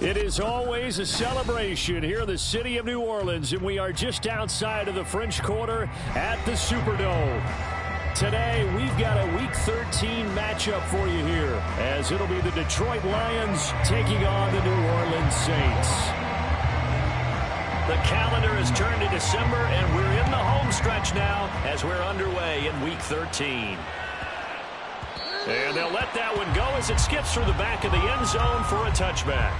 It is always a celebration here in the city of New Orleans, and we are just outside of the French Quarter at the Superdome. Today, we've got a Week 13 matchup for you here, as it'll be the Detroit Lions taking on the New Orleans Saints. The calendar has turned to December, and we're in the home stretch now as we're underway in Week 13. And they'll let that one go as it skips through the back of the end zone for a touchback.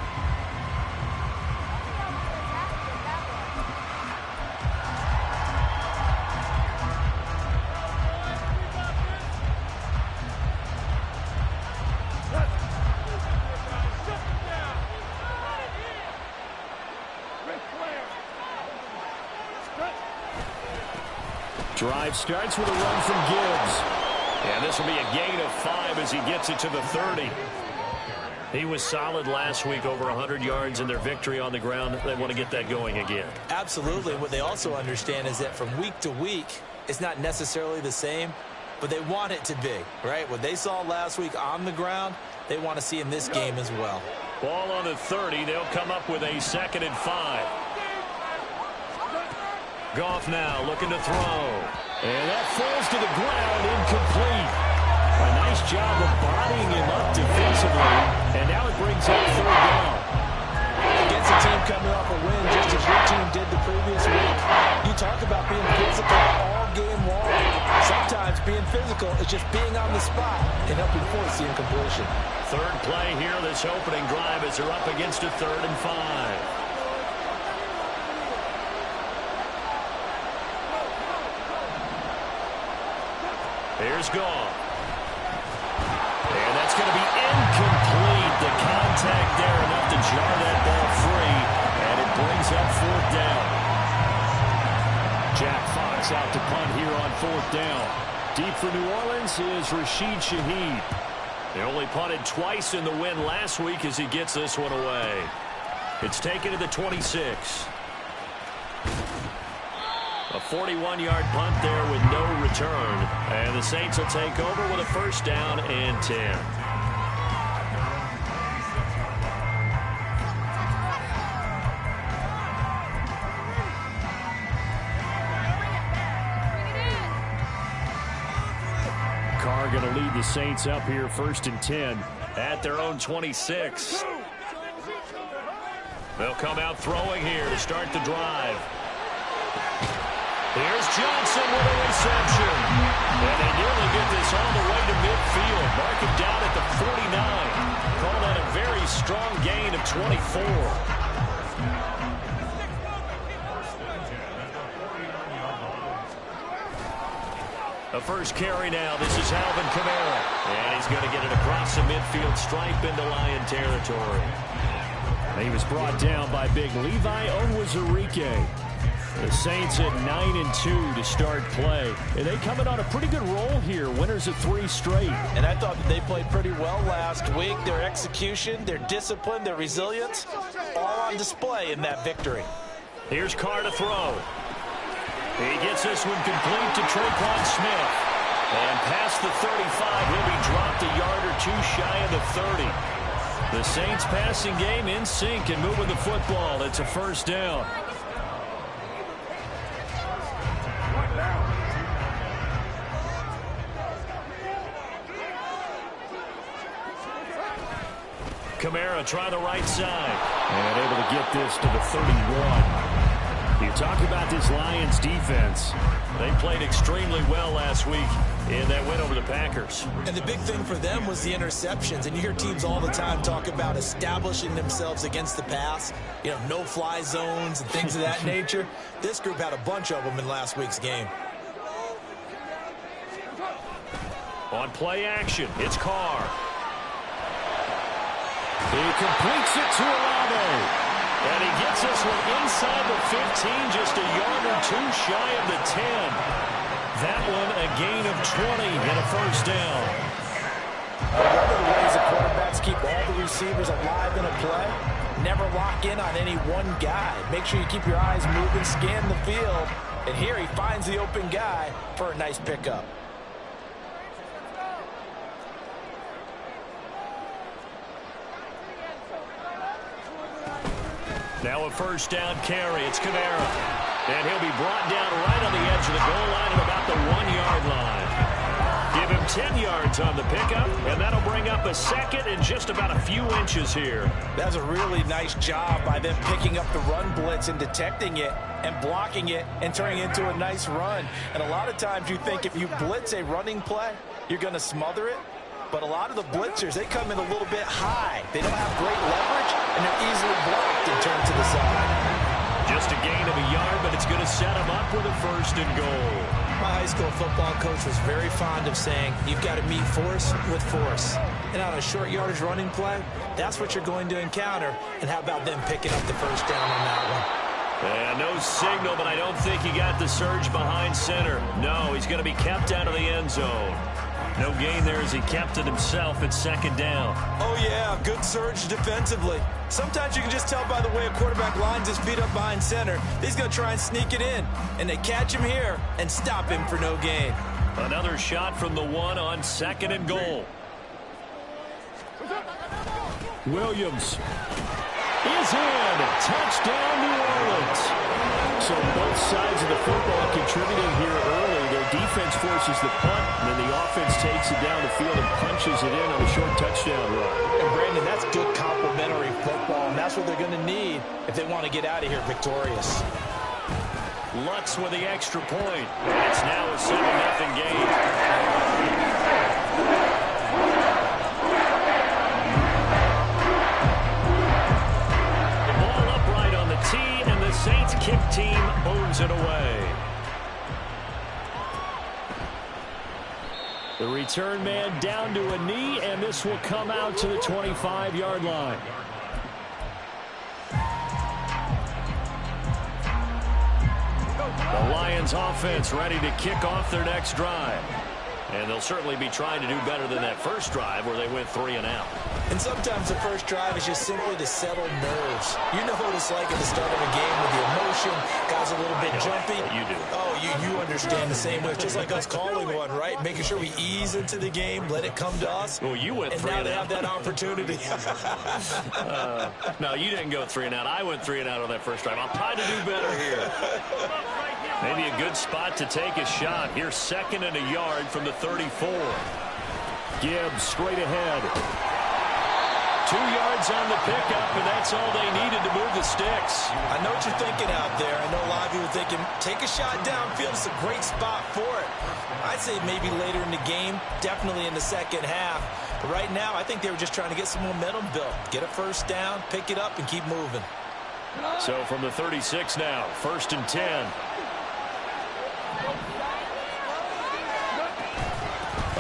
Drive starts with a run from Gibbs. And this will be a gain of 5 as he gets it to the 30. He was solid last week, over 100 yards in their victory on the ground. They want to get that going again. Absolutely. What they also understand is that from week to week, it's not necessarily the same, but they want it to be, right? What they saw last week on the ground, they want to see in this game as well. Ball on the 30. They'll come up with a 2nd and 5. Goff now looking to throw. And that falls to the ground, incomplete. A nice job of bodying him up defensively. And now it brings up 3rd down. Against a team coming off a win just as your team did the previous week. You talk about being physical all game long. Sometimes being physical is just being on the spot and helping force the incompletion. 3rd play here, this opening drive as they're up against a 3rd and 5. Here's Goff. And that's going to be incomplete. The contact there enough to jar that ball free. And it brings up 4th down. Jack Fox out to punt here on 4th down. Deep for New Orleans is Rashid Shaheed. They only punted twice in the win last week as he gets this one away. It's taken to the 26. A 41-yard punt there with no return. And the Saints will take over with a 1st down and 10. Carr going to lead the Saints up here 1st and 10 at their own 26. They'll come out throwing here to start the drive. Here's Johnson with a reception. And they nearly get this all the way to midfield. Mark it down at the 49. Call that a very strong gain of 24. The first carry now. This is Alvin Kamara. And he's going to get it across the midfield stripe into Lion territory. And he was brought down by big Levi Onwuzurike. The Saints at 9-2 to start play. And they coming on a pretty good roll here. Winners of 3 straight. And I thought that they played pretty well last week. Their execution, their discipline, their resilience, all on display in that victory. Here's Carr to throw. He gets this one complete to Traquan Smith. And past the 35, he'll be dropped a yard or 2 shy of the 30. The Saints passing game in sync and moving the football. It's a 1st down. Kamara try the right side. And able to get this to the 31. You talk about this Lions defense. They played extremely well last week in that win over the Packers. And the big thing for them was the interceptions. And you hear teams all the time talk about establishing themselves against the pass. You know, no-fly zones and things of that nature. This group had a bunch of them in last week's game. On play action, it's Carr. He completes it to Olave. And he gets this one inside the 15, just a yard or 2 shy of the 10. That one a gain of 20 and a 1st down. One of the ways the quarterbacks keep all the receivers alive in a play, never lock in on any one guy. Make sure you keep your eyes moving, scan the field. And here he finds the open guy for a nice pickup. Now a first down carry. It's Kamara. And he'll be brought down right on the edge of the goal line at about the 1-yard line. Give him 10 yards on the pickup, and that'll bring up a second in just about a few inches here. That's a really nice job by them picking up the run blitz and detecting it and blocking it and turning it into a nice run. And a lot of times you think if you blitz a running play, you're going to smother it. But a lot of the blitzers, they come in a little bit high. They don't have great leverage, and they're easily blocked and turned to the side. Just a gain of a yard, but it's going to set them up with a first and goal. My high school football coach was very fond of saying, you've got to meet force with force. And on a short yardage running play, that's what you're going to encounter. And how about them picking up the first down on that one? And no signal, but I don't think he got the surge behind center. No, he's going to be kept out of the end zone. No gain there as he kept it himself at second down. Oh, yeah, good surge defensively. Sometimes you can just tell by the way a quarterback lines his feet up behind center. He's going to try and sneak it in. And they catch him here and stop him for no gain. Another shot from the 1 on second and goal. Williams is in. Touchdown, New Orleans. So both sides of the football contributing here early. Their defense forces the punt, and then the offense takes it down the field and punches it in on a short touchdown run. And, Brandon, that's good complementary football, and that's what they're going to need if they want to get out of here victorious. Lutz with the extra point. It's now a 7-0 game. And the Saints kick team owns it away. The return man down to a knee, and this will come out to the 25-yard line. The Lions offense ready to kick off their next drive. And they'll certainly be trying to do better than that first drive where they went 3 and out. And sometimes the first drive is just simply to settle nerves. You know what it's like at the start of a game with the emotion. Guys a little bit jumpy. You do. Oh, you understand the same way. It's just like us calling one, right? Making sure we ease into the game, let it come to us. Well, you went 3 and out. And now they have that opportunity. No, you didn't go 3 and out. I went 3 and out on that first drive. I'll try to do better here. Maybe a good spot to take a shot. Here's second and a yard from the 34. Gibbs straight ahead. 2 yards on the pickup, and that's all they needed to move the sticks. I know what you're thinking out there. I know a lot of you are thinking, take a shot downfield. It's a great spot for it. I'd say maybe later in the game, definitely in the second half. But right now, I think they were just trying to get some momentum built. Get a first down, pick it up, and keep moving. So from the 36 now, 1st and 10.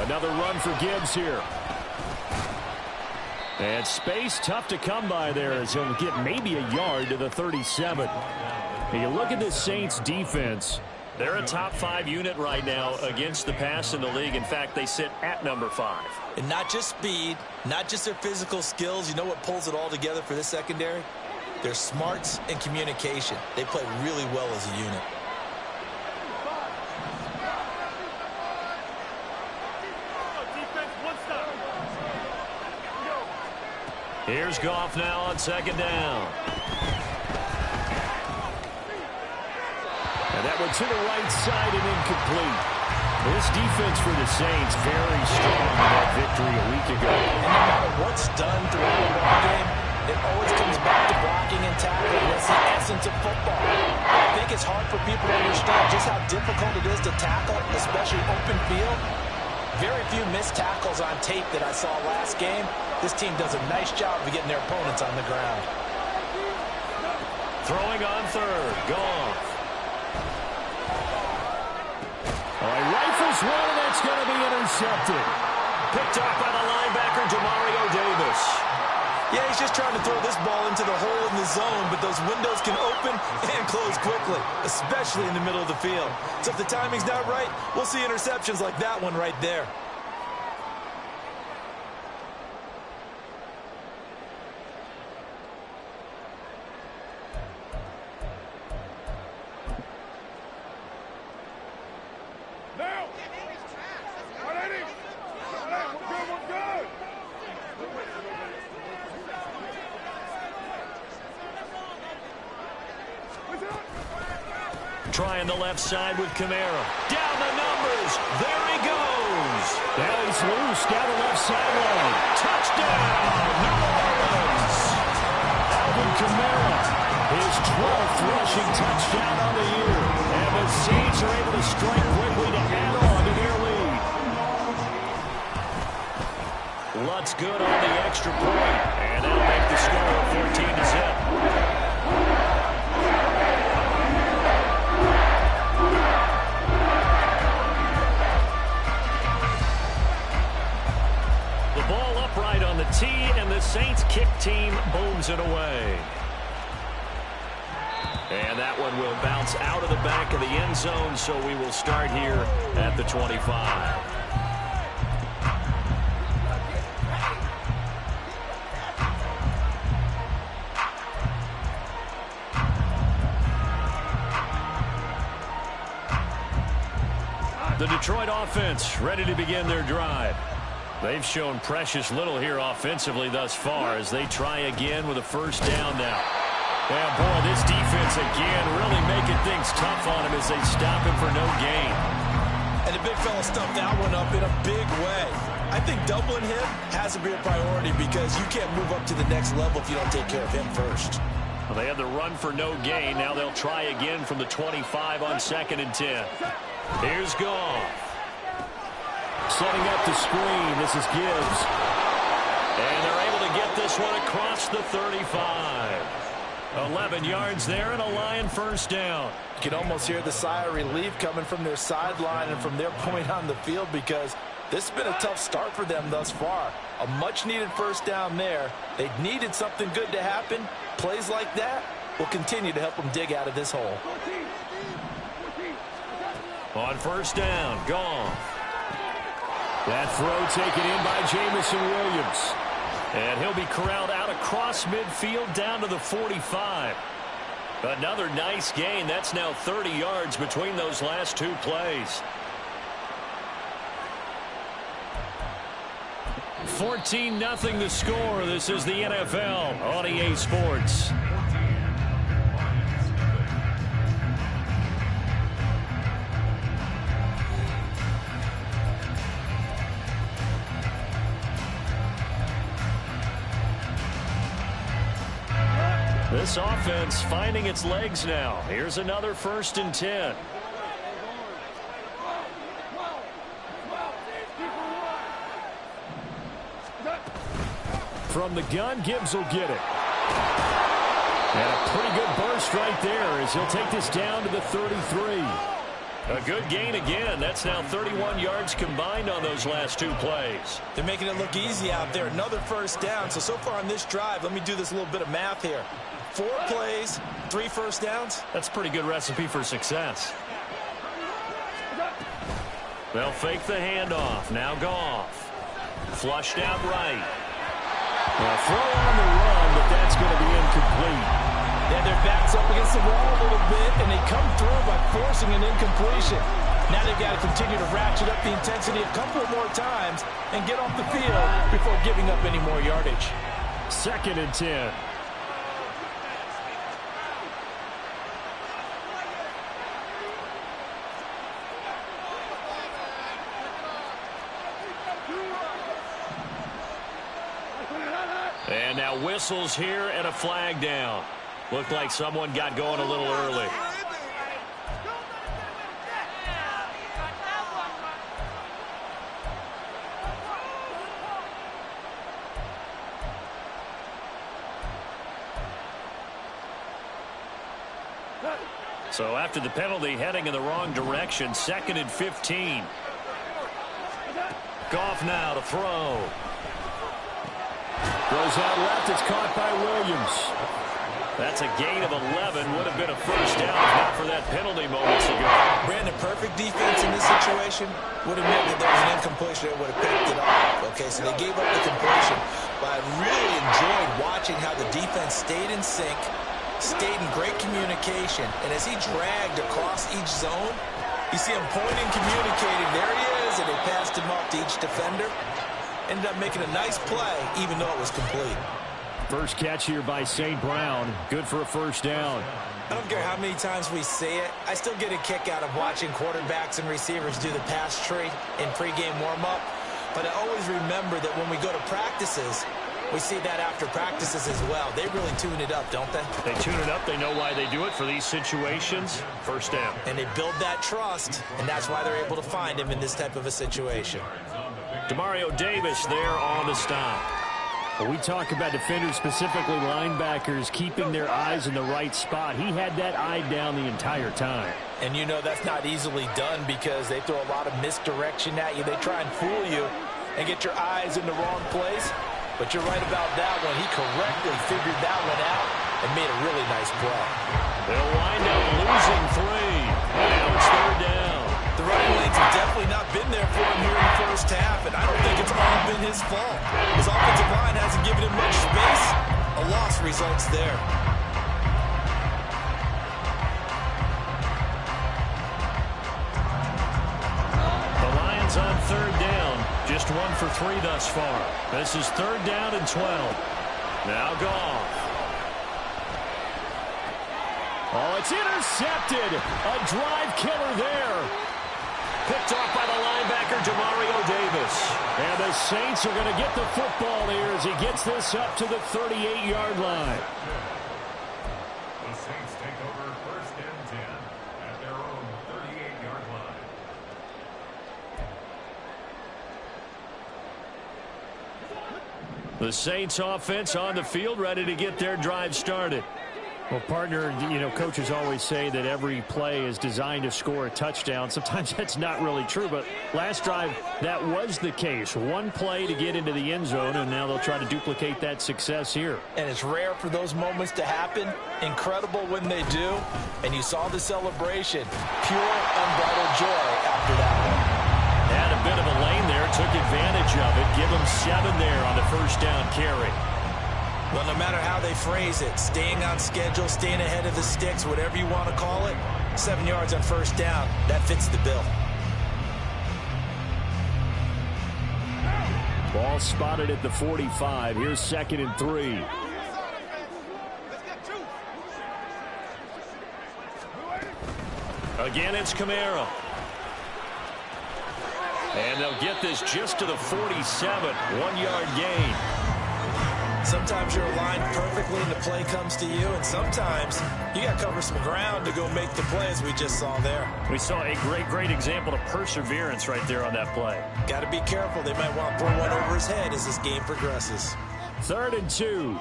Another run for Gibbs here. And space tough to come by there as he'll get maybe a yard to the 37. And you look at this Saints defense. They're a top 5 unit right now against the pass in the league. In fact, they sit at number 5. And not just speed, not just their physical skills. You know what pulls it all together for this secondary? Their smarts and communication. They play really well as a unit. Here's Goff now on second down. And that one to the right side and incomplete. This defense for the Saints very strong in that victory a week ago. And no matter what's done throughout the ball game, it always comes back to blocking and tackling. That's the essence of football. I think it's hard for people to understand just how difficult it is to tackle, especially open field. Very few missed tackles on tape that I saw last game. This team does a nice job of getting their opponents on the ground. Throwing on third. Goff. Oh, he rifles one, and that's going to be intercepted. Picked up by the linebacker, Demario Davis. Yeah, he's just trying to throw this ball into the hole in the zone, but those windows can open and close quickly, especially in the middle of the field. So if the timing's not right, we'll see interceptions like that one right there. trying the left side with Kamara. Down the numbers. There he goes. Now he's loose down the left sideline. Touchdown, New Orleans. Alvin Kamara, his 12th rushing touchdown on the year. And the Saints are able to strike quickly to add on to their lead. Lutt's good on the extra point. And that'll make the score 14-0. Ball upright on the tee, and the Saints kick team booms it away. And that one will bounce out of the back of the end zone, so we will start here at the 25. The Detroit offense ready to begin their drive. They've shown precious little here offensively thus far as they try again with a first down now. Yeah, boy, this defense again really making things tough on him as they stop him for no gain. And the big fella stuffed that one up in a big way. I think doubling him has to be a priority because you can't move up to the next level if you don't take care of him first. Well, they had the run for no gain. Now they'll try again from the 25 on 2nd and 10. Here's Goff. Setting up the screen. This is Gibbs. And they're able to get this one across the 35. 11 yards there and a Lion first down. You can almost hear the sigh of relief coming from their sideline and from their point on the field because this has been a tough start for them thus far. A much-needed first down there. They needed something good to happen. Plays like that will continue to help them dig out of this hole. On first down, Goff. That throw taken in by Jamison Williams. And he'll be corralled out across midfield down to the 45. Another nice gain. That's now 30 yards between those last two plays. 14-0 the score. This is the NFL on EA Sports. This offense finding its legs now. Here's another 1st and 10. From the gun, Gibbs will get it. And a pretty good burst right there as he'll take this down to the 33. A good gain again. That's now 31 yards combined on those last two plays. They're making it look easy out there. Another first down. So far on this drive, let me do this little bit of math here. 4 plays, 3 first downs. That's a pretty good recipe for success. They'll fake the handoff. Now Goff. Flushed out right. Well, throw on the run, but that's going to be incomplete. Yeah, their back's up against the wall a little bit, and they come through by forcing an incompletion. Now they've got to continue to ratchet up the intensity a couple more times and get off the field before giving up any more yardage. 2nd and 10. And now whistles here and a flag down. Looked like someone got going a little early. So after the penalty, heading in the wrong direction, 2nd and 15. Goff now to throw. Goes out left. It's caught by Williams. That's a gain of 11. Would have been a first down if not for that penalty moments ago. Brandon, perfect defense in this situation would have meant that there was an incompletion that would have picked it off. Okay, so they gave up the completion. But I really enjoyed watching how the defense stayed in sync, stayed in great communication. And as he dragged across each zone, you see him pointing, communicating. There he is, and they passed him off to each defender. Ended up making a nice play, even though it was complete. First catch here by St. Brown. Good for a first down. I don't care how many times we say it, I still get a kick out of watching quarterbacks and receivers do the pass tree in pregame warm-up. But I always remember that when we go to practices, we see that after practices as well. They really tune it up, don't they? They tune it up. They know why they do it for these situations. First down. And they build that trust, and that's why they're able to find him in this type of a situation. Demario Davis there on the stop. When we talk about defenders, specifically linebackers, keeping their eyes in the right spot, he had that eye down the entire time. And you know that's not easily done because they throw a lot of misdirection at you. They try and fool you and get your eyes in the wrong place. But you're right about that one. He correctly figured that one out and made a really nice play. They'll wind up losing 3. Now it's third down. The running lanes have definitely not been there for him here in the first half, and I don't think it's all been his fault. His offensive line hasn't given him much space. A loss results there. The Lions on third down. Just 1 for 3 thus far. This is third down and 12. Now Goff. Oh, it's intercepted. A drive killer there. Picked off by the linebacker, Demario Davis. And the Saints are going to get the football here as he gets this up to the 38-yard line. The Saints take over first and 10 at their own 38-yard line. The Saints offense on the field, ready to get their drive started. Well, partner, you know, coaches always say that every play is designed to score a touchdown. Sometimes that's not really true, but last drive, that was the case. One play to get into the end zone, and now they'll try to duplicate that success here. And it's rare for those moments to happen. Incredible when they do. And you saw the celebration. Pure, unbridled joy after that one. Had a bit of a lane there, took advantage of it. Give them 7 there on the first down carry. Well, no matter how they phrase it, staying on schedule, staying ahead of the sticks, whatever you want to call it, 7 yards on first down, that fits the bill. Ball spotted at the 45. Here's 2nd and 3. Again, it's Kamara. And they'll get this just to the 47. 1-yard gain. Sometimes you're aligned perfectly and the play comes to you, and sometimes you got to cover some ground to go make the play, as we just saw there. We saw a great example of perseverance right there on that play. Got to be careful. They might want to throw one over his head as this game progresses. 3rd and 2.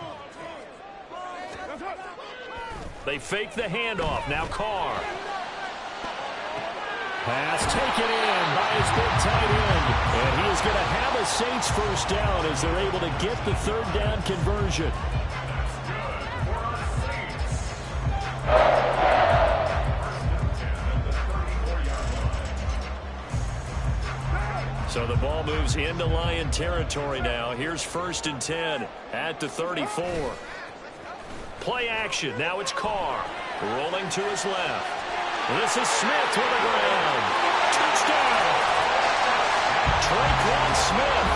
They fake the handoff. Now Carr. Pass taken in by his big tight end. And he is going to have a Saints first down as they're able to get the third down conversion. So the ball moves into Lion territory now. Here's 1st and 10 at the 34. Play action. Now it's Carr rolling to his left. This is Smith to the ground. Touchdown. Traquan Smith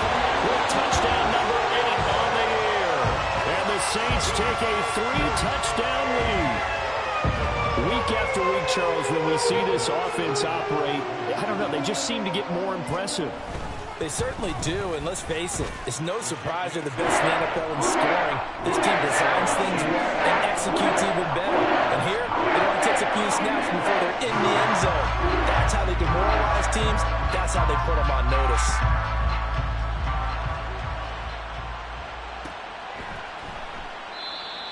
with touchdown number 8 on the year. And the Saints take a 3-touchdown lead. Week after week, Charles, when we see this offense operate, I don't know, they just seem to get more impressive. They certainly do, and let's face it, it's no surprise they're the best in the NFL in scoring. This team designs things well and executes even better. And here, it only takes a few snaps before they're in the end zone. That's how they demoralize teams. That's how they put them on notice.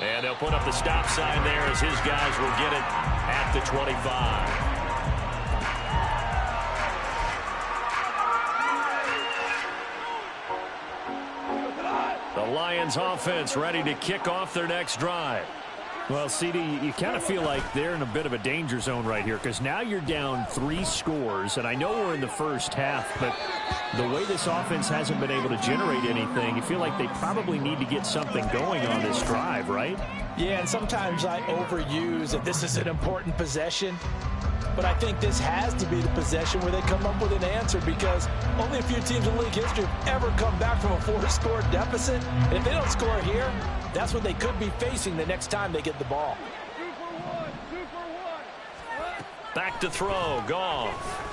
And they'll put up the stop sign there as his guys will get it at the 25. The Lions offense ready to kick off their next drive. Well, CD, you kind of feel like they're in a bit of a danger zone right here because now you're down 3 scores, and I know we're in the first half, but the way this offense hasn't been able to generate anything, you feel like they probably need to get something going on this drive, right? Yeah, and sometimes I overuse if this is an important possession. but I think this has to be the possession where they come up with an answer, because only a few teams in league history have ever come back from a 4-score deficit. And if they don't score here, that's what they could be facing the next time they get the ball. Back to throw, Goff.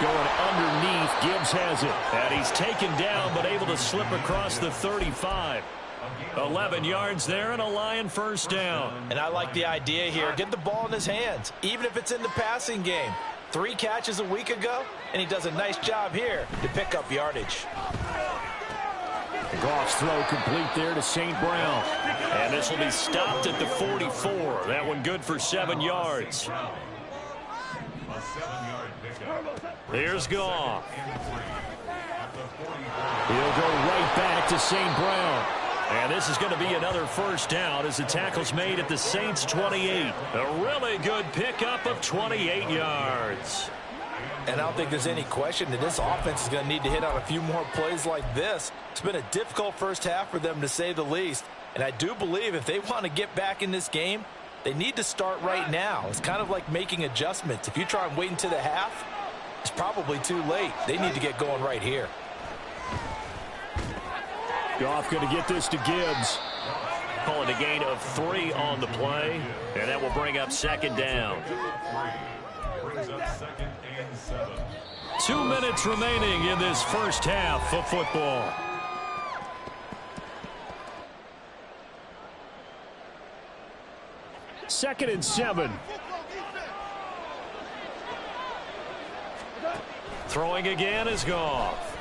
Going underneath, Gibbs has it. And he's taken down, but able to slip across the 35. 11 yards there and a Lion first down. And I like the idea here. Get the ball in his hands, even if it's in the passing game. 3 catches a week ago, and he does a nice job here to pick up yardage. Goff's throw complete there to St. Brown. And this will be stopped at the 44. That one good for 7 yards. Here's Goff. He'll go right back to St. Brown. And this is going to be another first down as the tackle's made at the Saints 28. A really good pickup of 28 yards. And I don't think there's any question that this offense is going to need to hit on a few more plays like this. It's been a difficult first half for them, to say the least. And I do believe if they want to get back in this game, they need to start right now. It's kind of like making adjustments. If you try and wait until the half, it's probably too late. They need to get going right here. Goff going to get this to Gibbs. Calling a gain of 3 on the play. And that will bring up second down. 2 minutes remaining in this first half of football. Second and 7. Throwing again is Goff.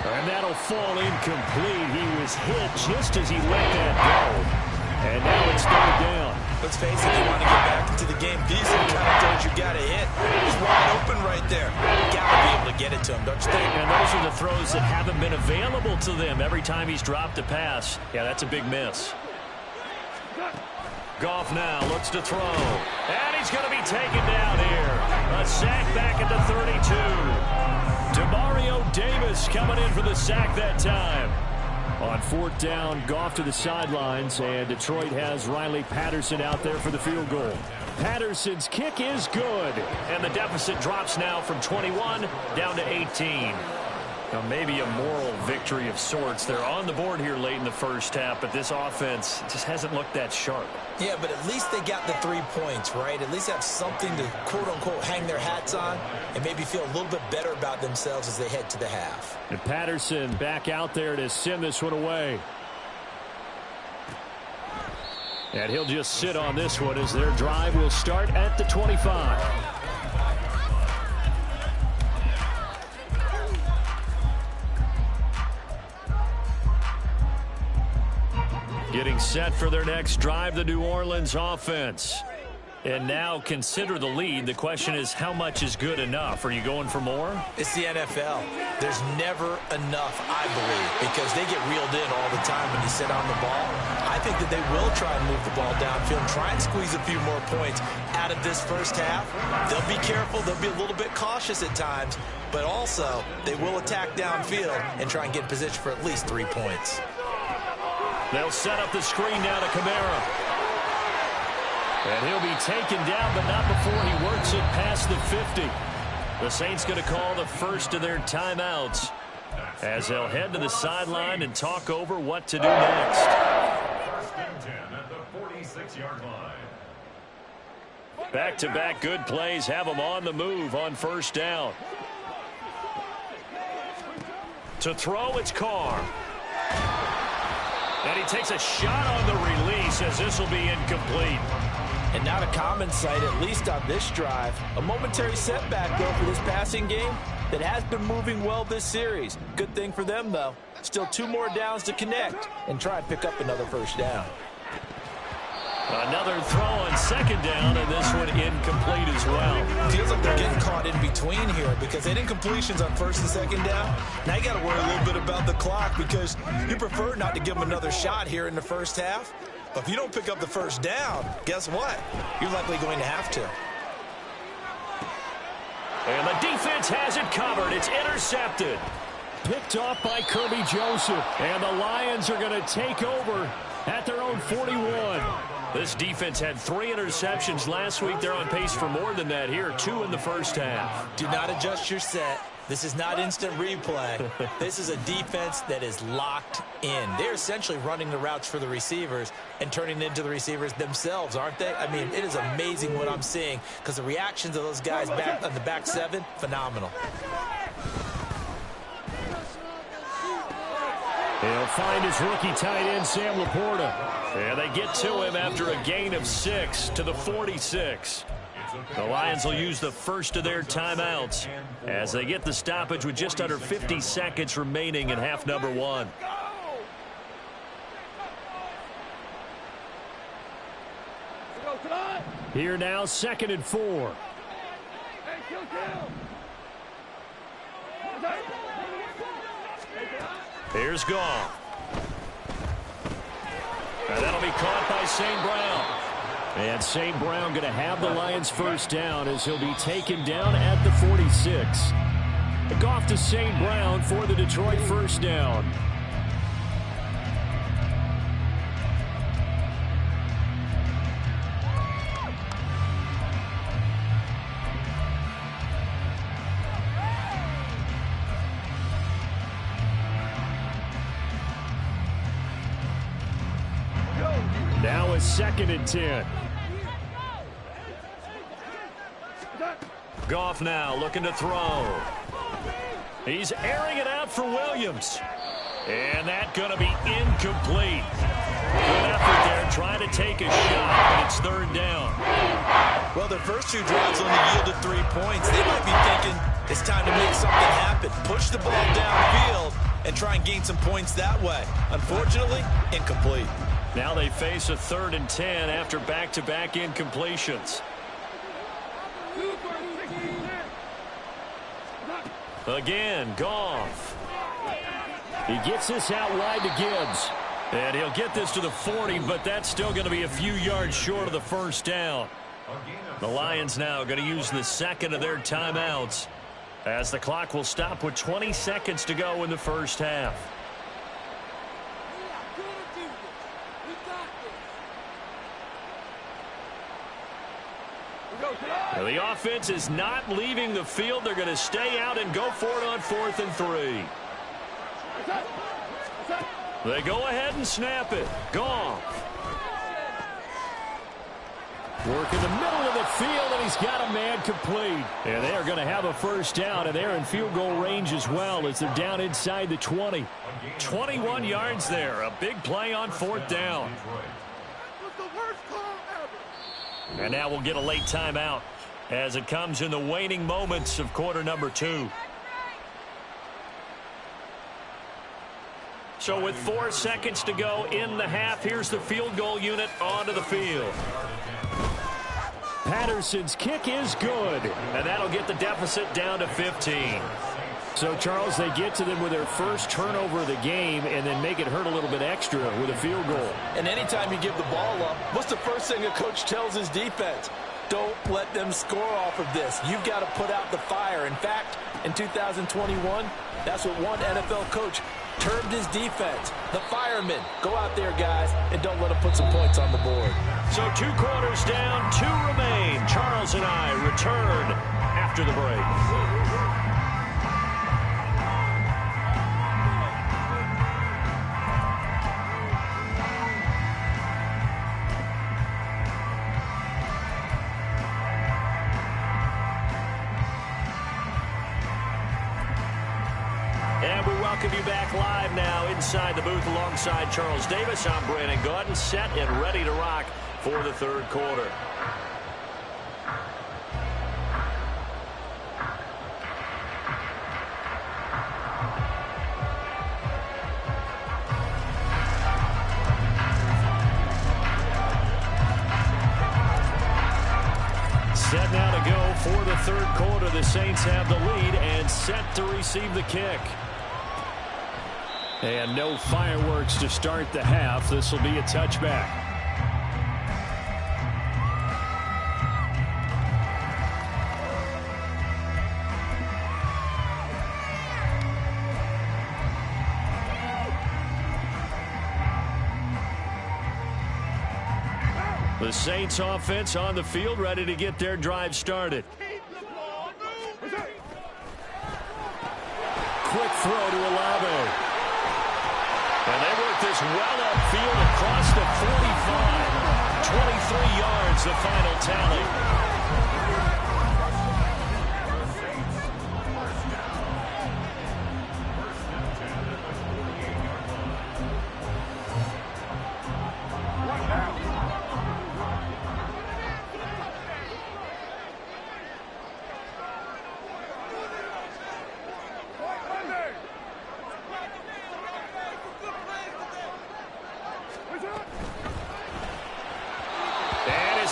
And that'll fall incomplete. He was hit just as he let that go. And now it's 3rd down. Let's face it, you want to get back into the game. These are the kind of throws you got to hit. He's wide open right there. You got to be able to get it to him, don't you think? And those are the throws that haven't been available to them every time he's dropped a pass. Yeah, that's a big miss. Goff now looks to throw. And he's going to be taken down here. A sack back at the 32. Demario Davis coming in for the sack that time. On 4th down, Goff to the sidelines, and Detroit has Riley Patterson out there for the field goal. Patterson's kick is good. And the deficit drops now from 21 down to 18. Now maybe a moral victory of sorts. They're on the board here late in the first half, but this offense just hasn't looked that sharp. Yeah, but at least they got the 3 points, right? At least have something to, quote-unquote, hang their hats on and maybe feel a little bit better about themselves as they head to the half. And Patterson back out there to send this one away. And he'll just sit on this one as their drive will start at the 25. Getting set for their next drive, the New Orleans offense. And now consider the lead. The question is, how much is good enough? Are you going for more? It's the NFL. There's never enough, I believe, because they get reeled in all the time when you sit on the ball. I think that they will try and move the ball downfield and try and squeeze a few more points out of this first half. They'll be careful. They'll be a little bit cautious at times, but also they will attack downfield and try and get in position for at least 3 points. They'll set up the screen now to Kamara. And he'll be taken down, but not before he works it past the 50. The Saints going to call the first of their timeouts as they'll head to the sideline and talk over what to do next. 1st and 10 at the 46-yard line. Back-to-back good plays have them on the move on first down. To throw, it's Carr. And he takes a shot on the release as this will be incomplete. And not a common sight, at least on this drive. A momentary setback, though, for this passing game that has been moving well this series. Good thing for them, though. Still 2 more downs to connect and try and pick up another first down. Another throw on 2nd down, and this one incomplete as well. Feels like they're getting caught in between here because they did incompletions on 1st and 2nd down. Now you got to worry a little bit about the clock because you prefer not to give them another shot here in the first half. But if you don't pick up the first down, guess what? You're likely going to have to. And the defense has it covered. It's intercepted. Picked off by Kirby Joseph. And the Lions are going to take over at their own 41. This defense had 3 interceptions last week. They're on pace for more than that here, 2 in the first half. Do not adjust your set. This is not instant replay. This is a defense that is locked in. They're essentially running the routes for the receivers and turning it into the receivers themselves, aren't they? I mean, it is amazing what I'm seeing because the reactions of those guys back on the back 7, phenomenal. He'll find his rookie tight end, Sam Laporta. And they get to him after a gain of 6 to the 46. The Lions will use the first of their timeouts as they get the stoppage with just under 50 seconds remaining in half number 1. Here now, 2nd and 4. Here's Goff. And that'll be caught by St. Brown. And St. Brown going to have the Lions first down as he'll be taken down at the 46. Goff to St. Brown for the Detroit first down. Now it's 2nd and 10. Goff now looking to throw. He's airing it out for Williams. And that's going to be incomplete. Good effort there trying to take a shot, but it's 3rd down. Well, their first 2 drives only yielded 3 points. They might be thinking it's time to make something happen. Push the ball downfield and try and gain some points that way. Unfortunately, incomplete. Now they face a 3rd and 10 after back-to-back incompletions. Again, Goff. He gets this out wide to Gibbs. And he'll get this to the 40, but that's still going to be a few yards short of the first down. The Lions now going to use the 2nd of their timeouts as the clock will stop with 20 seconds to go in the first half. The offense is not leaving the field. They're going to stay out and go for it on 4th and 3. They go ahead and snap it. Goff. Work in the middle of the field, and he's got a man complete. And they are going to have a first down, and they're in field goal range as well as they're down inside the 20. 21 yards there. A big play on 4th down. And now we'll get a late timeout as it comes in the waning moments of quarter number 2. So with 4 seconds to go in the half, here's the field goal unit onto the field. Patterson's kick is good, and that'll get the deficit down to 15. So, Charles, they get to them with their first turnover of the game and then make it hurt a little bit extra with a field goal. And anytime you give the ball up, what's the first thing a coach tells his defense? Don't let them score off of this. You've got to put out the fire. In fact, in 2021, that's what one NFL coach termed his defense. The firemen. Go out there, guys, and don't let them put some points on the board. So 2 quarters down, 2 remain. Charles and I return after the break. Welcome you back live now inside the booth alongside Charles Davis. I'm Brandon Gaudin, set and ready to rock for the 3rd quarter. Set now to go for the 3rd quarter. The Saints have the lead and set to receive the kick. And no fireworks to start the half. This will be a touchback. The Saints offense on the field, ready to get their drive started. Quick throw to Olave. And they work this well upfield across the 45. 23 yards, the final tally.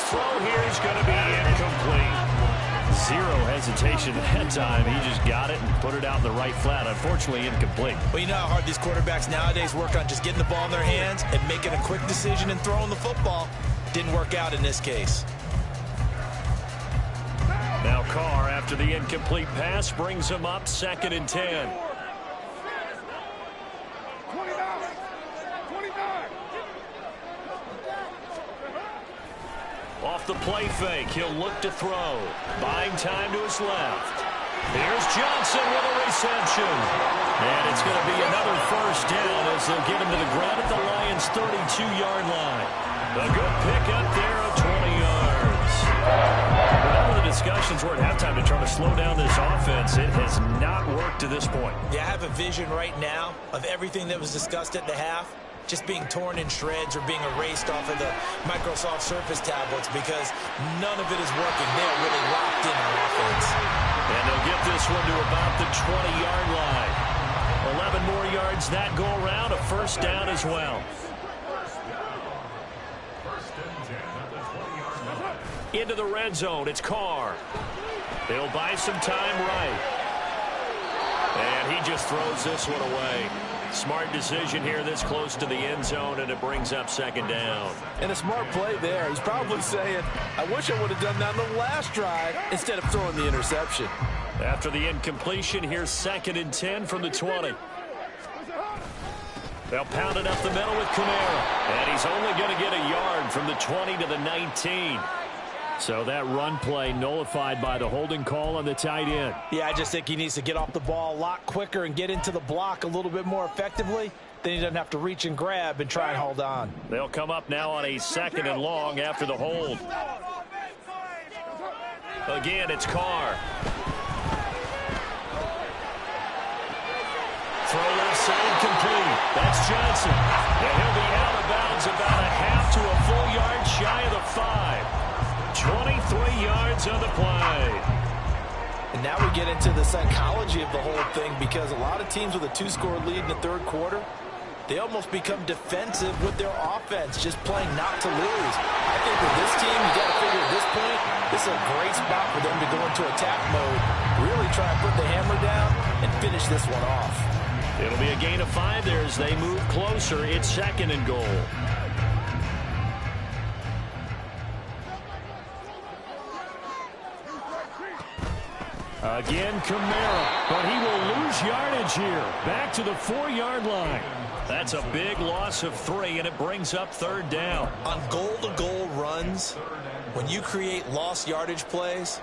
Throw here is going to be incomplete. Zero hesitation at that time. He just got it and put it out in the right flat. Unfortunately, incomplete. Well, you know how hard these quarterbacks nowadays work on just getting the ball in their hands and making a quick decision and throwing the football. Didn't work out in this case. Now Carr, after the incomplete pass, brings him up 2nd and 10. Off the play fake, he'll look to throw. Buying time to his left. Here's Johnson with a reception. And it's going to be another first down as they'll get him to the ground at the Lions' 32-yard line. A good pickup there of 20 yards. Whatever the discussions were at halftime to try to slow down this offense, it has not worked to this point. Yeah, I have a vision right now of everything that was discussed at the half just being torn in shreds or being erased off of the Microsoft Surface tablets because none of it is working. They're really locked in on offense. And they'll get this one to about the 20-yard line. 11 more yards that go around, a first down as well. Into the red zone, it's Carr. They'll buy some time right. And he just throws this one away. Smart decision here this close to the end zone, and it brings up 2nd down. And a smart play there. He's probably saying, I wish I would have done that on the last drive instead of throwing the interception. After the incompletion, here's 2nd and 10 from the 20. They'll pound it up the middle with Kamara. And he's only going to get a yard from the 20 to the 19. So that run play nullified by the holding call on the tight end. Yeah, I just think he needs to get off the ball a lot quicker and get into the block a little bit more effectively. Then he doesn't have to reach and grab and try and hold on. They'll come up now on a 2nd and long after the hold. Again, it's Carr. Throw left side complete. That's Johnson. And he'll be out of bounds about a half to a full yard shy of the 5. 23 yards on the play. And now we get into the psychology of the whole thing because a lot of teams with a 2-score lead in the 3rd quarter, they almost become defensive with their offense, just playing not to lose. I think with this team, you got to figure at this point, this is a great spot for them to go into attack mode, really try to put the hammer down and finish this one off. It'll be a gain of 5 there as they move closer. It's 2nd and goal. Again, Kamara, but he will lose yardage here. Back to the 4-yard line. That's a big loss of 3, and it brings up 3rd down. On goal-to-goal runs, when you create lost yardage plays,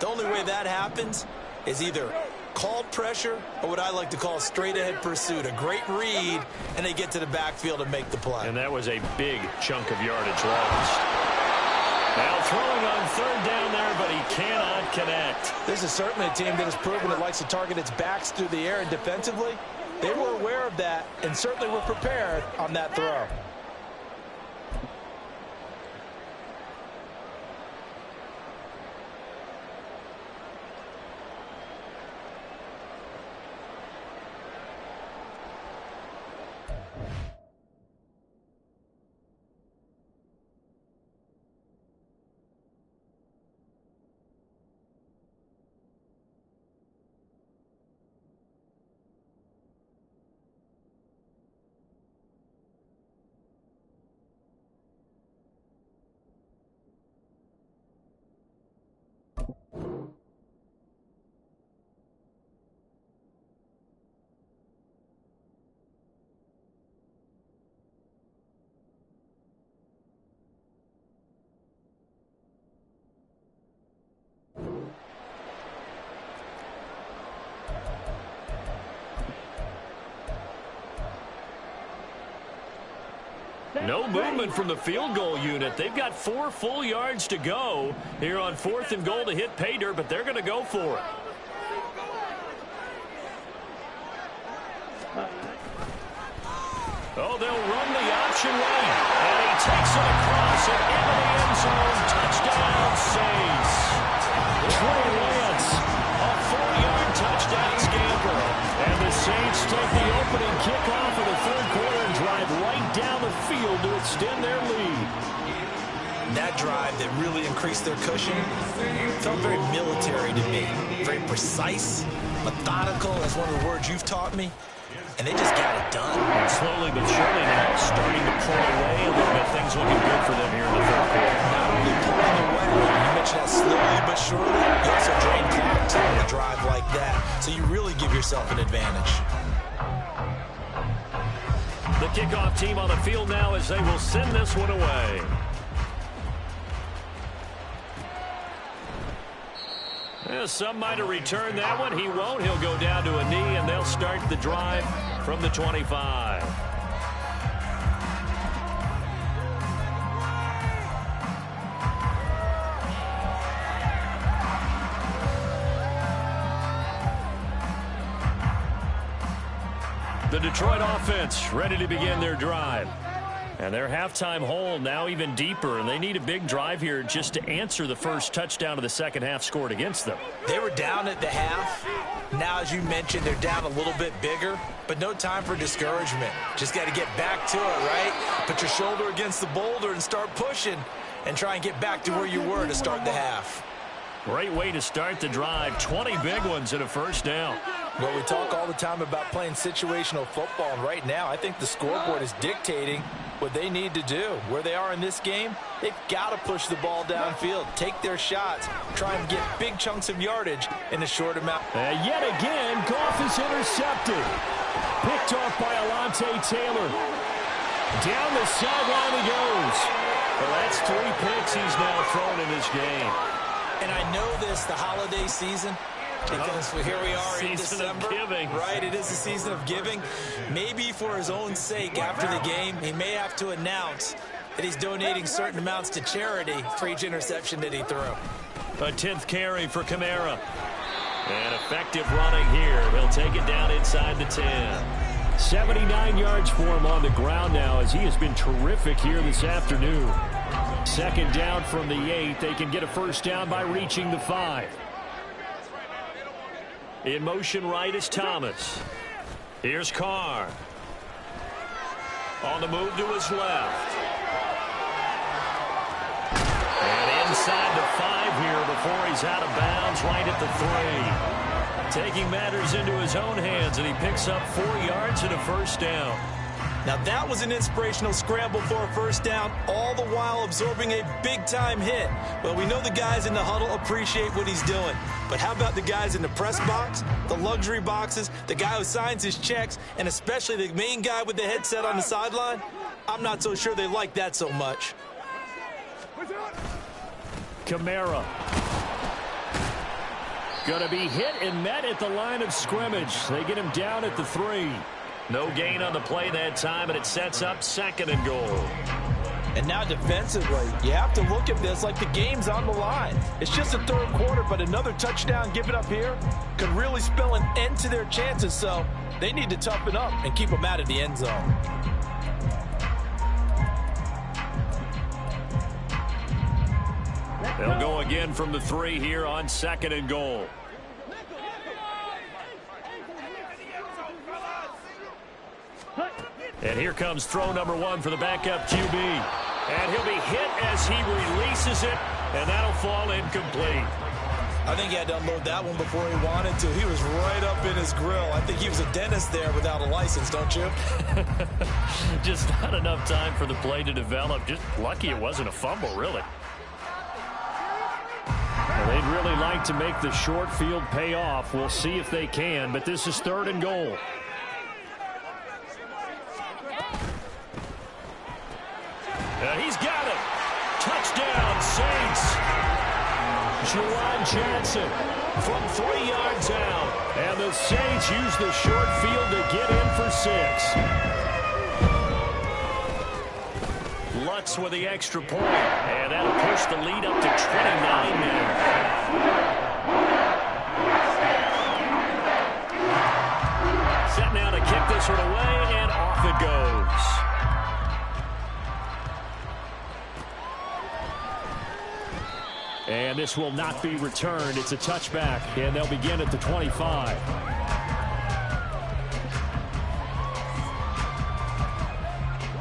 the only way that happens is either called pressure or what I like to call straight-ahead pursuit. A great read, and they get to the backfield and make the play. And that was a big chunk of yardage lost. Now throwing on 3rd down there, but he cannot connect. This is certainly a team that has proven it likes to target its backs through the air and defensively. They were aware of that and certainly were prepared on that throw. No movement from the field goal unit. They've got 4 full yards to go here on 4th and goal to hit pay dirt, but they're going to go for it. Oh, they'll run the option right. And he takes it across and into the end zone. Touchdown, Saints. Trey Lance, a 4-yard touchdown scamper. And the Saints take the opening kickoff of the 3rd quarter and drive right down the field to extend their lead. That drive that really increased their cushion felt very military to me. Very precise, methodical, that's one of the words you've taught me. And they just got it done. And slowly but surely now starting to pull away a little bit. Things looking good for them here in the 3rd quarter. Not only pulling away, you mentioned that slowly but surely, you also drain clock time to drive like that. So you really give yourself an advantage. The kickoff team on the field now as they will send this one away. Yeah, some might have returned that one. He won't. He'll go down to a knee, and they'll start the drive from the 25. The Detroit offense ready to begin their drive. And their halftime hole now even deeper, and they need a big drive here just to answer the first touchdown of the second half scored against them. They were down at the half. Now, as you mentioned, they're down a little bit bigger, but no time for discouragement. Just got to get back to it, right? Put your shoulder against the boulder and start pushing and try and get back to where you were to start the half. Great way to start the drive. 20 big ones and a first down. Well, we talk all the time about playing situational football, and right now I think the scoreboard is dictating what they need to do. Where they are in this game, they've got to push the ball downfield, take their shots, try and get big chunks of yardage in a short amount. And yet again, Goff is intercepted. Picked off by Alontae Taylor. Down the sideline he goes. Well, that's 3 picks he's now thrown in this game. And I know this, the holiday season, because here we are in December, right? It is the season of giving. Maybe for his own sake, after the game, he may have to announce that he's donating certain amounts to charity for each interception that he threw. A 10th carry for Kamara. And effective running here. He'll take it down inside the 10. 79 yards for him on the ground now as he has been terrific here this afternoon. 2nd down from the 8. They can get a first down by reaching the 5. In motion right is Thomas. Here's Carr. On the move to his left. And inside the 5 here before he's out of bounds right at the 3. Taking matters into his own hands, and he picks up 4 yards and a first down. Now that was an inspirational scramble for a first down, all the while absorbing a big-time hit. Well, we know the guys in the huddle appreciate what he's doing. But how about the guys in the press box, the luxury boxes, the guy who signs his checks, and especially the main guy with the headset on the sideline? I'm not so sure they like that so much. Kamara. Going to be hit and met at the line of scrimmage. They get him down at the 3. No gain on the play that time, and it sets up 2nd and goal. And now defensively, you have to look at this like the game's on the line. It's just the 3rd quarter, but another touchdown given up here could really spell an end to their chances. So they need to toughen up and keep them out of the end zone. They'll go again from the 3 here on 2nd and goal. And here comes throw number 1 for the backup QB. And he'll be hit as he releases it, and that'll fall incomplete. I think he had to unload that one before he wanted to. He was right up in his grill. I think he was a dentist there without a license, don't you? Just not enough time for the play to develop. Just lucky it wasn't a fumble, really. Well, they'd really like to make the short field pay off. We'll see if they can, but this is 3rd and goal. He's got it. Touchdown, Saints. Juwan Johnson from 3 yards out. And the Saints use the short field to get in for 6. Bucks with the extra point. And that'll push the lead up to 29 now. Set now to kick this one away, and off it goes. And this will not be returned. It's a touchback, and they'll begin at the 25.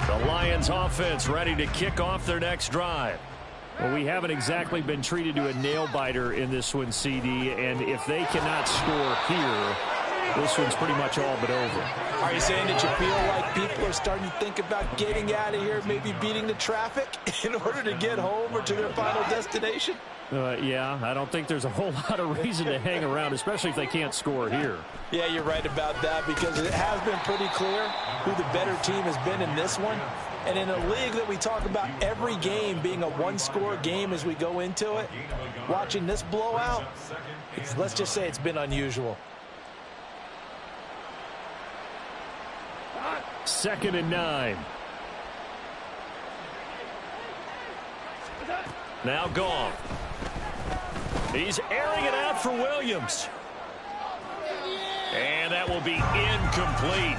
The Lions offense ready to kick off their next drive. Well, we haven't exactly been treated to a nail-biter in this one, CD, and if they cannot score here, this one's pretty much all but over. Are you saying that you feel like people are starting to think about getting out of here, maybe beating the traffic in order to get home or to their final destination? Yeah, I don't think there's a whole lot of reason to hang around, especially if they can't score here. Yeah, you're right about that, because it has been pretty clear who the better team has been in this one. And in a league that we talk about every game being a one-score game as we go into it, watching this blowout, let's just say it's been unusual. 2nd and 9. Now gone. He's airing it out for Williams. And that will be incomplete.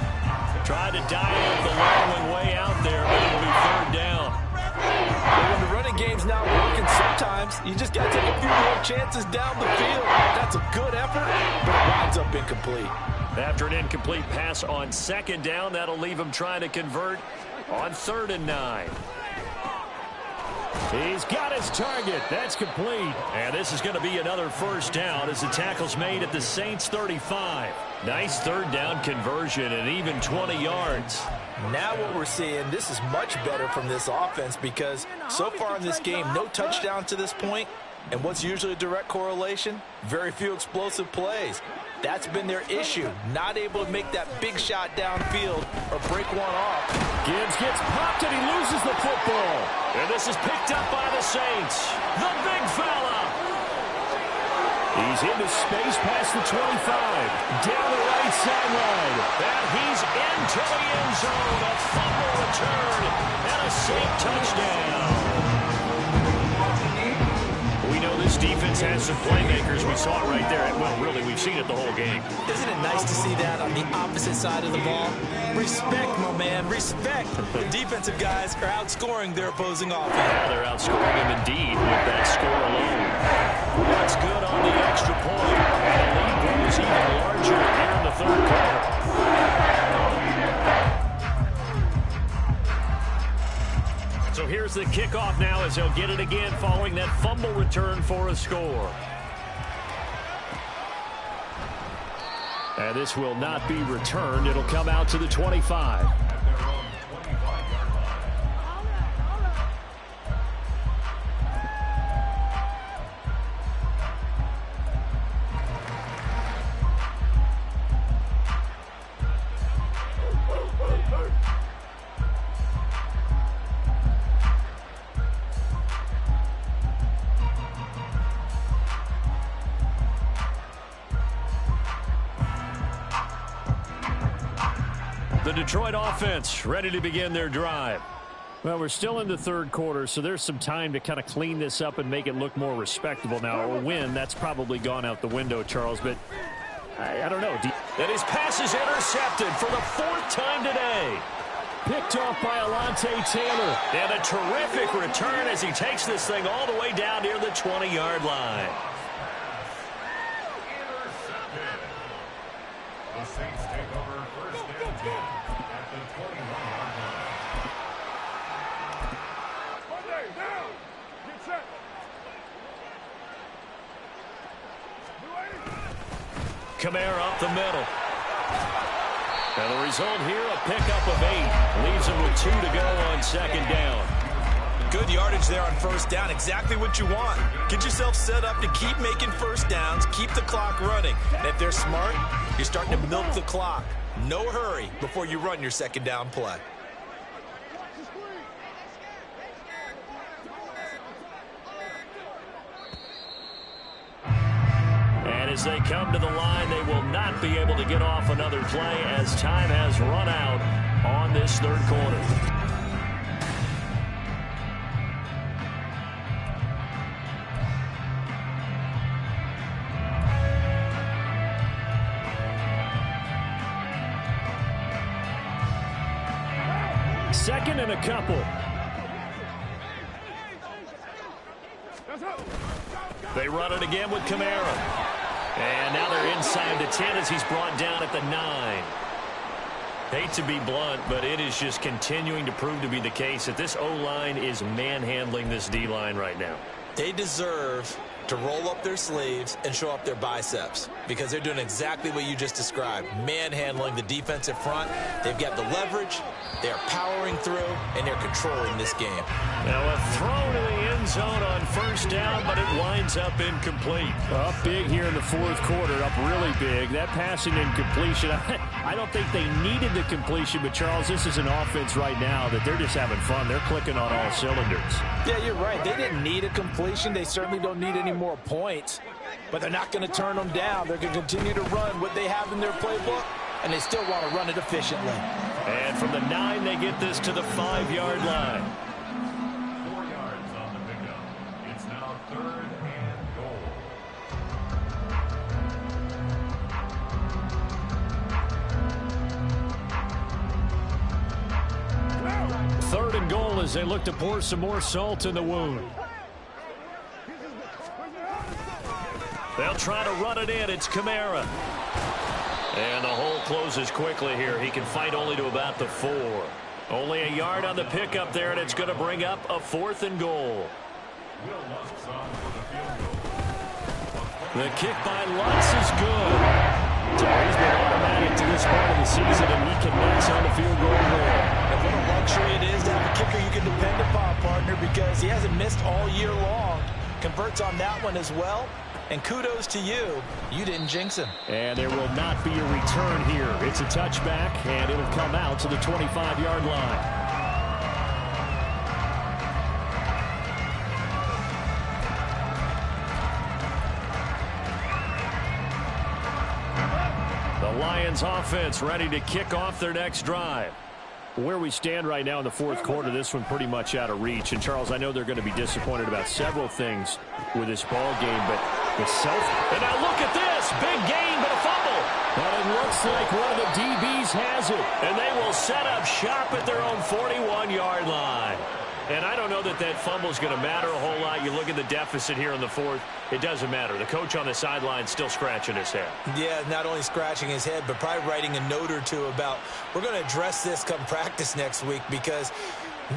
Tried to dive the long one way out there, but it'll be 3rd down. But when the running game's not working, sometimes you just got to take a few more chances down the field. That's a good effort, but it winds up incomplete. After an incomplete pass on 2nd down, that'll leave him trying to convert on 3rd and 9. He's got his target. That's complete. And this is going to be another 1st down as the tackle's made at the Saints' 35. Nice 3rd down conversion and even 20 yards. Now what we're seeing, this is much better from this offense, because so far in this game, no touchdown to this point. And what's usually a direct correlation? Very few explosive plays. That's been their issue. Not able to make that big shot downfield or break one off. Gibbs gets popped and he loses the football. And this is picked up by the Saints. The big fella. He's into space past the 25. Down the right sideline. And he's into the end zone. A fumble return and a safe touchdown. We know this defense has some playmakers. We saw it right there. Well, really, we've seen it the whole game. Isn't it nice to see that on the opposite side of the ball? Respect, my man, respect. The defensive guys are outscoring their opposing offense. Yeah, they're outscoring them indeed with that score alone. That's good on the extra point. And the lead grows even larger here in the 3rd quarter. So here's the kickoff now as they'll get it again following that fumble return for a score. And this will not be returned. It'll come out to the 25. The Detroit offense ready to begin their drive. Well, we're still in the 3rd quarter, so there's some time to kind of clean this up and make it look more respectable. Now, a win, that's probably gone out the window, Charles, but I don't know. And his pass is intercepted for the 4th time today. Picked off by Alontae Taylor. And a terrific return as he takes this thing all the way down near the 20-yard line. The Saints take over 1st and 10 at the 21-yard line. Kamara up the middle. And the result here, a pickup of 8. Leaves him with 2 to go on 2nd down. Good yardage there on 1st down. Exactly what you want. Get yourself set up to keep making 1st downs, keep the clock running. And if they're smart, you're starting to milk the clock. No hurry before you run your 2nd down play. And as they come to the line, they will not be able to get off another play as time has run out on this 3rd quarter. 2nd and a couple. They run it again with Kamara. And now they're inside the 10 as he's brought down at the 9. Hate to be blunt, but it is just continuing to prove to be the case that this O-line is manhandling this D-line right now. They deserve to roll up their sleeves and show up their biceps because they're doing exactly what you just described, manhandling the defensive front. They've got the leverage, they're powering through, and they're controlling this game. Now a throw to the end zone on 1st down, but it winds up incomplete. Up big here in the 4th quarter, up really big. That passing incompletion, I don't think they needed the completion, but Charles, this is an offense right now that they're just having fun. They're clicking on all cylinders. Yeah, you're right. They didn't need a completion. They certainly don't need any more points, but they're not going to turn them down. They're going to continue to run what they have in their playbook, and they still want to run it efficiently. And from the 9, they get this to the 5-yard line. 4 yards on the pickup. It's now 3rd and goal. 3rd and goal as they look to pour some more salt in the wound. They'll try to run it in. It's Kamara. And the hole closes quickly here. He can fight only to about the 4. Only a yard on the pickup there, and it's going to bring up a 4th and goal. The kick by Lutz is good. So he's been automatic to this part of the season, and he connects on the field goal there. And what a luxury it is to have a kicker you can depend upon, partner, because he hasn't missed all year long. Converts on that one as well. And kudos to you. You didn't jinx him. And there will not be a return here. It's a touchback, and it'll come out to the 25-yard line. The Lions offense ready to kick off their next drive. Where we stand right now in the 4th quarter, this one pretty much out of reach. And, Charles, I know they're going to be disappointed about several things with this ball game, but the and now look at this. Big gain, but a fumble. But it looks like one of the DBs has it. And they will set up shop at their own 41-yard line. And I don't know that that fumble is going to matter a whole lot. You look at the deficit here in the 4th. It doesn't matter. The coach on the sideline still scratching his head. Yeah, not only scratching his head, but probably writing a note or two about we're going to address this come practice next week because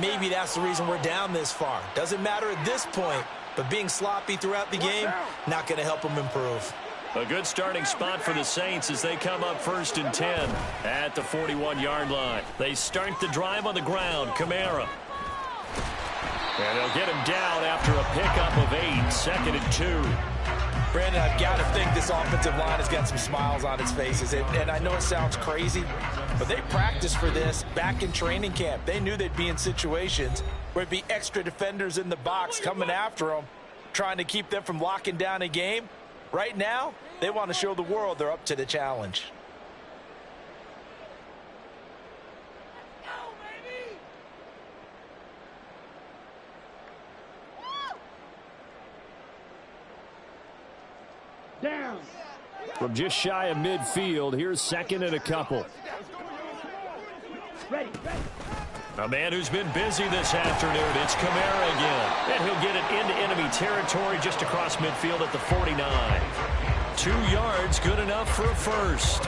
maybe that's the reason we're down this far. Doesn't matter at this point, but being sloppy throughout the game, not going to help them improve. A good starting spot for the Saints as they come up 1st and 10 at the 41-yard line. They start the drive on the ground. Kamara. And they'll get him down after a pickup of 8, 2nd and 2. Brandon, I've got to think this offensive line has got some smiles on its faces. And I know it sounds crazy, but they practiced for this back in training camp. They knew they'd be in situations where it'd be extra defenders in the box coming after them, trying to keep them from locking down a game. Right now, they want to show the world they're up to the challenge. Down. From just shy of midfield, here's 2nd and a couple. Ready. A man who's been busy this afternoon, it's Kamara again. And he'll get it into enemy territory just across midfield at the 49. 2 yards, good enough for a first.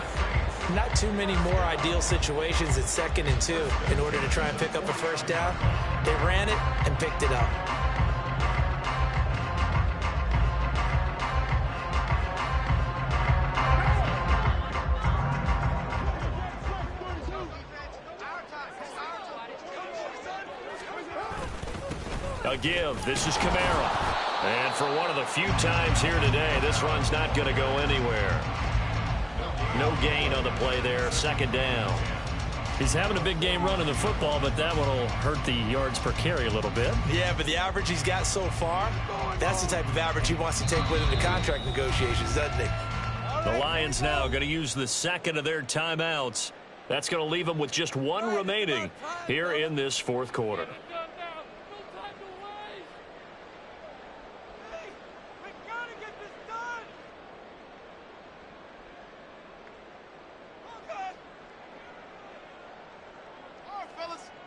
Not too many more ideal situations at 2nd and 2 in order to try and pick up a first down. They ran it and picked it up. A give. This is Kamara. And for one of the few times here today, this run's not going to go anywhere. No gain on the play there. 2nd down. He's having a big game running the football, but that one will hurt the yards per carry a little bit. Yeah, but the average he's got so far, that's the type of average he wants to take with him to contract negotiations, doesn't he? The Lions now going to use the 2nd of their timeouts. That's going to leave them with just 1 remaining here in this 4th quarter.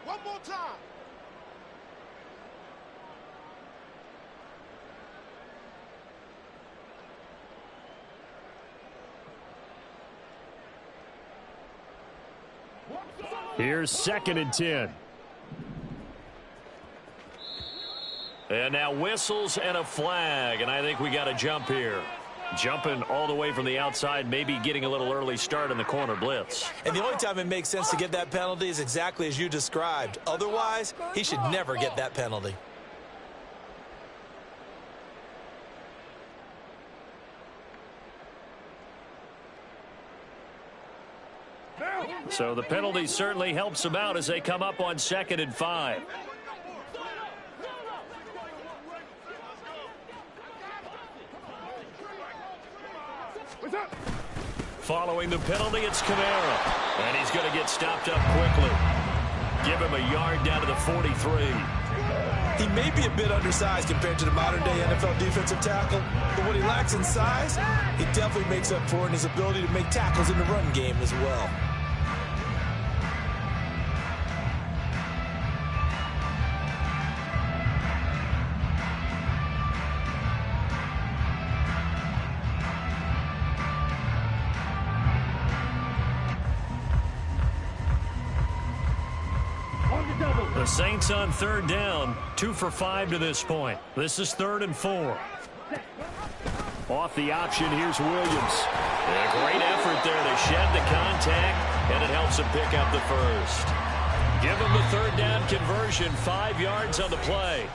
One more Here's 2nd and 10. And now whistles and a flag, and I think we got a jump here. Jumping all the way from the outside, maybe getting a little early start in the corner blitz. And the only time it makes sense to get that penalty is exactly as you described. Otherwise, he should never get that penalty. So the penalty certainly helps them out as they come up on 2nd and 5. Following the penalty, it's Kamara. And he's going to get stopped up quickly. Give him a yard down to the 43. He may be a bit undersized compared to the modern-day NFL defensive tackle, but what he lacks in size, he definitely makes up for in his ability to make tackles in the run game as well. The Saints on 3rd down, 2 for 5 to this point. This is 3rd and 4. Off the option, here's Williams. A great effort there to shed the contact, and it helps him pick up the first. Give him the 3rd down conversion, 5 yards on the play.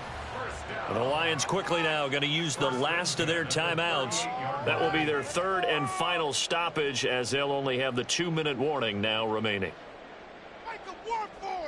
And the Lions quickly now going to use the last of their timeouts. That will be their 3rd and final stoppage, as they'll only have the 2-minute warning now remaining. Make them work for it.